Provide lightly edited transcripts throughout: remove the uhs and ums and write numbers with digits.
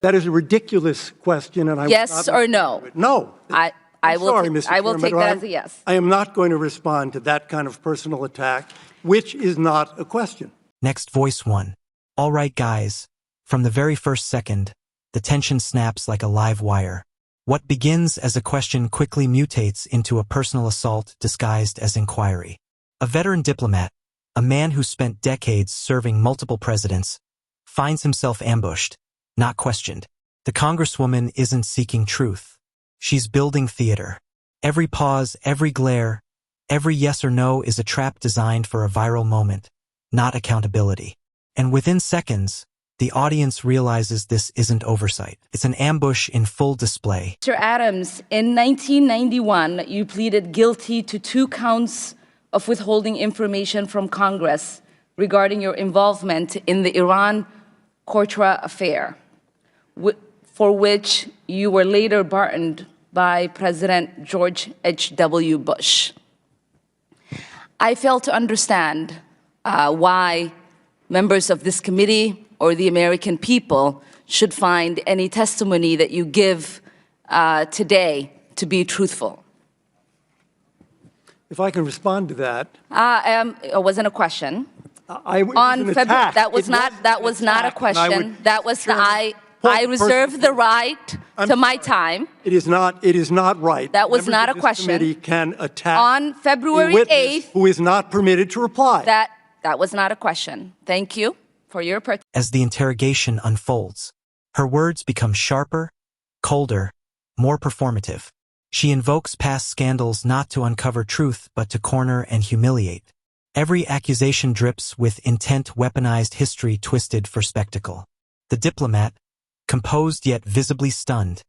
That is a ridiculous question, and I yes or no? No. I will take that as a yes. I am not going to respond to that kind of personal attack, which is not a question. Next, voice one. All right, guys. From the very first second, the tension snaps like a live wire. What begins as a question quickly mutates into a personal assault disguised as inquiry. A veteran diplomat, a man who spent decades serving multiple presidents, finds himself ambushed, not questioned. The Congresswoman isn't seeking truth. She's building theater. Every pause, every glare, every yes or no is a trap designed for a viral moment, not accountability. And within seconds, the audience realizes this isn't oversight. It's an ambush in full display. Mr. Adams, in 1991, you pleaded guilty to 2 counts of withholding information from Congress regarding your involvement in the Iran-Contra affair, for which you were later pardoned by President George H.W. Bush. I fail to understand why members of this committee or the American people should find any testimony that you give today to be truthful. If I can respond to that. It wasn't a question. That was not a question. I reserve the right to my time. It is not right. That was not a question. Committee can attack on February 8th, who is not permitted to reply. That was not a question. Thank you for your participation. As the interrogation unfolds, her words become sharper, colder, more performative. She invokes past scandals not to uncover truth but to corner and humiliate. Every accusation drips with intent, weaponized history twisted for spectacle. The diplomat, composed yet visibly stunned,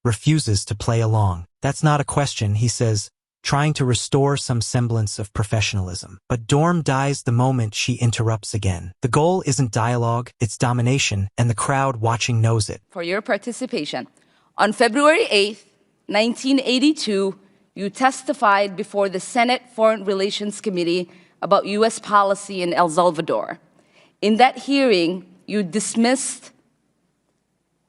refuses to play along. That's not a question, he says, trying to restore some semblance of professionalism. But Dorm dies the moment she interrupts again. The goal isn't dialogue, it's domination, and the crowd watching knows it. For your participation. On February 8th, 1982, you testified before the Senate Foreign Relations Committee about U.S. policy in El Salvador. In that hearing, you dismissed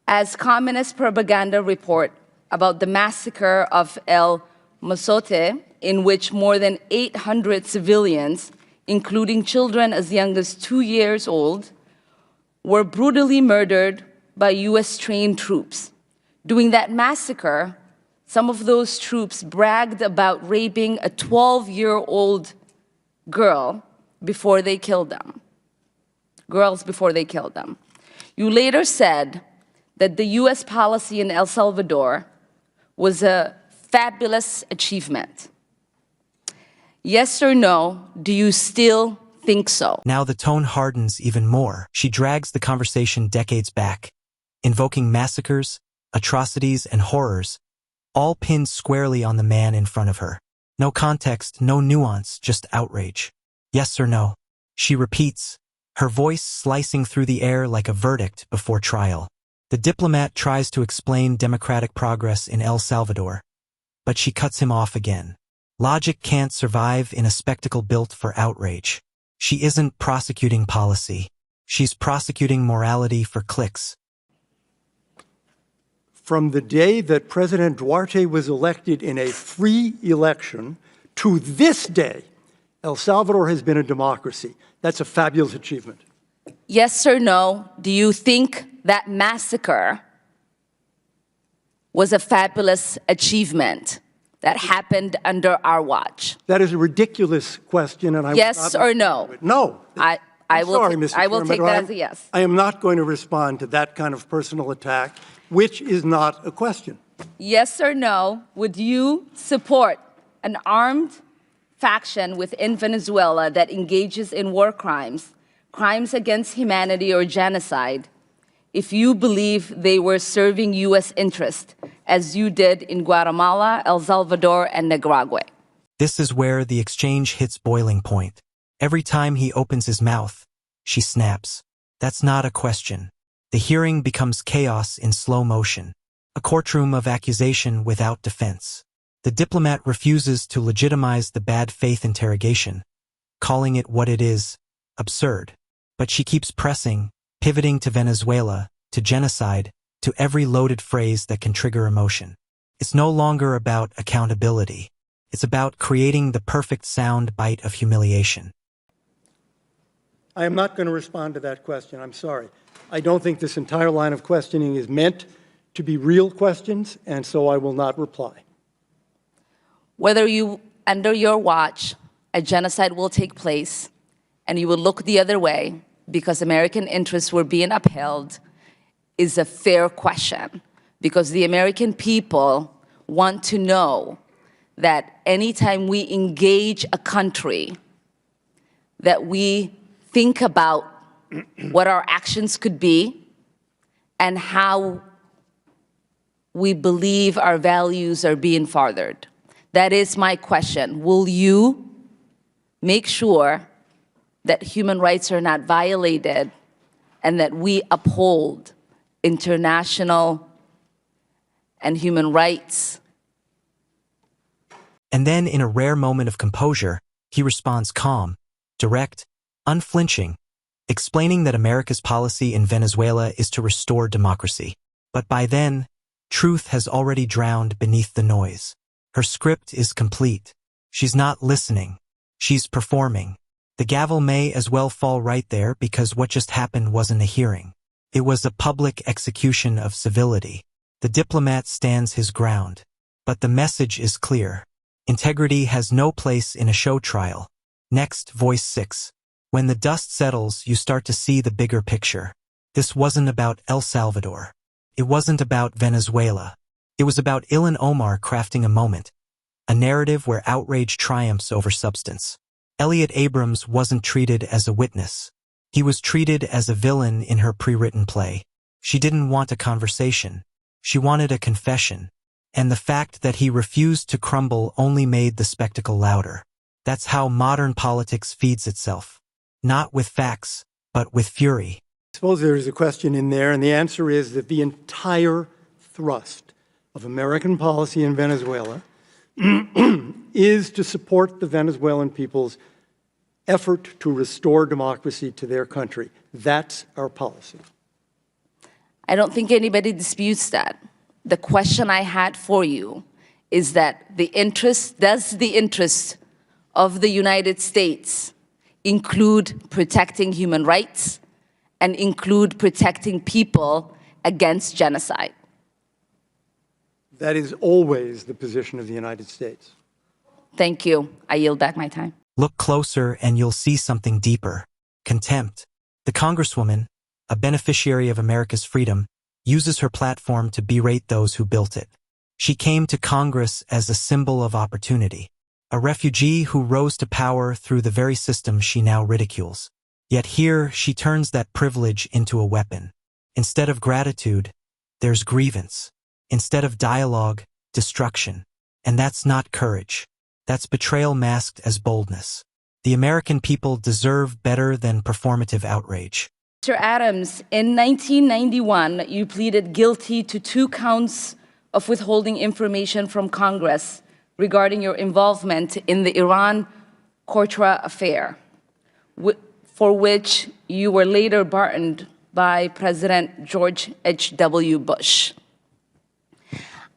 as communist propaganda report about the massacre of El Mozote, in which more than 800 civilians, including children as young as 2 years old, were brutally murdered by U.S.-trained troops. During that massacre, some of those troops bragged about raping a 12-year-old girl before they killed them. Girls before they killed them. You later said that the U.S. policy in El Salvador was a fabulous achievement. Yes or no, do you still think so? Now the tone hardens even more. She drags the conversation decades back, invoking massacres, atrocities, and horrors, all pinned squarely on the man in front of her. No context, no nuance, just outrage. Yes or no? She repeats, her voice slicing through the air like a verdict before trial. The diplomat tries to explain democratic progress in El Salvador, but she cuts him off again. Logic can't survive in a spectacle built for outrage. She isn't prosecuting policy. She's prosecuting morality for clicks. From the day that President Duarte was elected in a free election to this day, El Salvador has been a democracy. That's a fabulous achievement. Yes or no, do you think that massacre was a fabulous achievement that happened under our watch? That is a ridiculous question, and I yes or no? No. I will take that as a yes. I am not going to respond to that kind of personal attack, which is not a question. Yes or no, would you support an armed faction within Venezuela that engages in war crimes, crimes against humanity or genocide, if you believe they were serving U.S. interest, as you did in Guatemala, El Salvador, and Nicaragua? This is where the exchange hits boiling point. Every time he opens his mouth, she snaps. That's not a question. The hearing becomes chaos in slow motion, a courtroom of accusation without defense. The diplomat refuses to legitimize the bad faith interrogation, calling it what it is, absurd. But she keeps pressing, pivoting to Venezuela, to genocide, to every loaded phrase that can trigger emotion. It's no longer about accountability. It's about creating the perfect sound bite of humiliation. I am not going to respond to that question. I'm sorry. I don't think this entire line of questioning is meant to be real questions, and so I will not reply. Whether under your watch, a genocide will take place, and you will look the other way because American interests were being upheld, is a fair question, because the American people want to know that anytime we engage a country, that we think about what our actions could be and how we believe our values are being furthered. That is my question. Will you make sure that human rights are not violated and that we uphold international and human rights? And then, in a rare moment of composure, he responds calm, direct, unflinching, explaining that America's policy in Venezuela is to restore democracy. But by then, truth has already drowned beneath the noise. Her script is complete. She's not listening. She's performing. The gavel may as well fall right there because what just happened wasn't a hearing. It was a public execution of civility. The diplomat stands his ground. But the message is clear. Integrity has no place in a show trial. Next, voice 6. When the dust settles, you start to see the bigger picture. This wasn't about El Salvador. It wasn't about Venezuela. It was about Ilhan Omar crafting a moment, a narrative where outrage triumphs over substance. Elliot Abrams wasn't treated as a witness. He was treated as a villain in her pre-written play. She didn't want a conversation. She wanted a confession. And the fact that he refused to crumble only made the spectacle louder. That's how modern politics feeds itself. Not with facts, but with fury. I suppose there is a question in there, and the answer is that the entire thrust of American policy in Venezuela is to support the Venezuelan people's effort to restore democracy to their country. That's our policy. I don't think anybody disputes that. The question I had for you is that does the interest of the United States include protecting human rights and include protecting people against genocide? That is always the position of the United States. Thank you. I yield back my time. Look closer and you'll see something deeper. Contempt. The Congresswoman, a beneficiary of America's freedom, uses her platform to berate those who built it. She came to Congress as a symbol of opportunity, a refugee who rose to power through the very system she now ridicules. Yet here, she turns that privilege into a weapon. Instead of gratitude, there's grievance. Instead of dialogue, destruction. And that's not courage. That's betrayal masked as boldness. The American people deserve better than performative outrage. Mr. Adams, in 1991, you pleaded guilty to 2 counts of withholding information from Congress regarding your involvement in the Iran-Contra affair, for which you were later pardoned by President George H.W. Bush.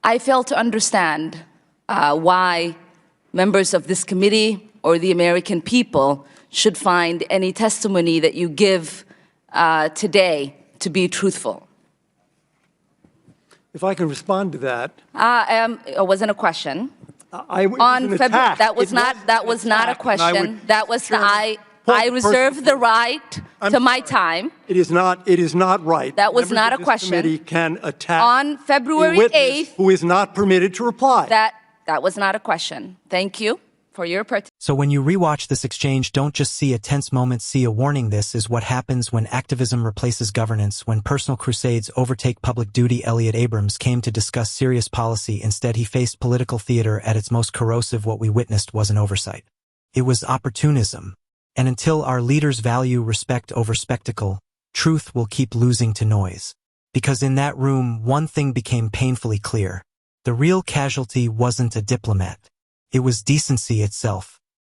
I fail to understand why members of this committee or the American people should find any testimony that you give today to be truthful. If I can respond to that. It wasn't a question. That was not a question. I reserve the right to my time. It is not right. That was not a question. Committee can attack on February 8th, who is not permitted to reply. That was not a question. Thank you for your participation. So when you rewatch this exchange, don't just see a tense moment, see a warning. This is what happens when activism replaces governance, when personal crusades overtake public duty. Elliot Abrams came to discuss serious policy. Instead, he faced political theater at its most corrosive. What we witnessed was an oversight. It was opportunism. And until our leaders value respect over spectacle, truth will keep losing to noise. Because in that room, one thing became painfully clear. The real casualty wasn't a diplomat. It was decency itself.